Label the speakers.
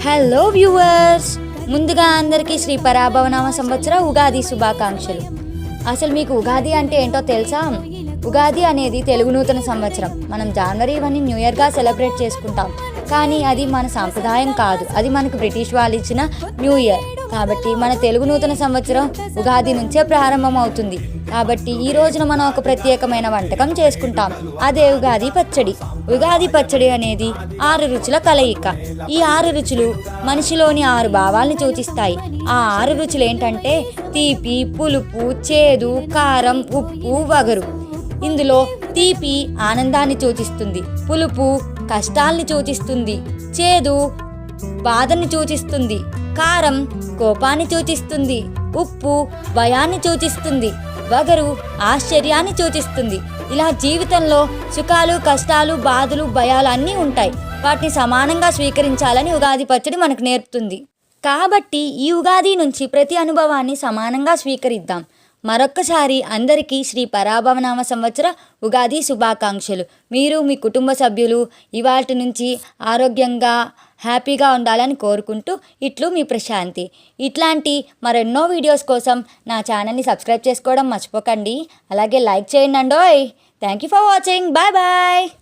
Speaker 1: Hello viewers, ముందుగా అందరికీ శ్రీ పరాభవనామ సంవత్సర ఉగాది శుభాకాంక్షలు. అసలు మీకు ఉగాది అంటే ఏంటో తెలుసా? ఉగాది అనేది తెలుగు నూతన సంవత్సరం. మనం జనవరి 1 న్యూ ఇయర్గా సెలబ్రేట్ చేసుకుంటాం. కానీ అది మన సాంప్రదాయం కాదు, అది మనకు బ్రిటిష్ వాళ్ళు ఇచ్చిన న్యూ ఇయర్. కాబట్టి మన తెలుగు నూతన సంవత్సరం ఉగాది నుంచే ప్రారంభం అవుతుంది. కాబట్టి ఈ రోజున మనం ఒక ప్రత్యేకమైన వంటకం చేసుకుంటాం, అదే ఉగాది పచ్చడి. ఉగాది పచ్చడి అనేది 6 రుచుల కలయిక. ఈ 6 రుచులు మనిషిలోని 6 భావాల్ని సూచిస్తాయి. ఆ 6 రుచులు ఏంటంటే తీపి, పులుపు, చేదు, కారం, ఉప్పు, వగరు. ఇందులో తీపి ఆనందాన్ని సూచిస్తుంది, పులుపు కష్టాల్ని సూచిస్తుంది, చేదు బాధని సూచిస్తుంది, కారం కోపాన్ని సూచిస్తుంది, ఉప్పు భయాన్ని సూచిస్తుంది, వగరు ఆశ్చర్యాన్ని సూచిస్తుంది. ఇలా జీవితంలో సుఖాలు, కష్టాలు, బాధలు, భయాలు అన్నీ ఉంటాయి. వాటిని సమానంగా స్వీకరించాలని ఉగాది పచ్చడి మనకు నేర్పుతుంది. కాబట్టి ఈ ఉగాది నుంచి ప్రతి అనుభవాన్ని సమానంగా స్వీకరిద్దాం. మరొక్కసారి అందరికీ శ్రీ పరాభవనామ సంవత్సర ఉగాది శుభాకాంక్షలు. మీరు మీ కుటుంబ సభ్యులు ఇవాటి నుంచి ఆరోగ్యంగా హ్యాపీగా ఉండాలని కోరుకుంటూ ఇట్లు మీ ప్రశాంతి. ఇట్లాంటి మరెన్నో వీడియోస్ కోసం నా ఛానల్ని సబ్స్క్రైబ్ చేసుకోవడం మర్చిపోకండి. అలాగే లైక్ చేయండి అండోయ్. Thank you for watching. Bye bye.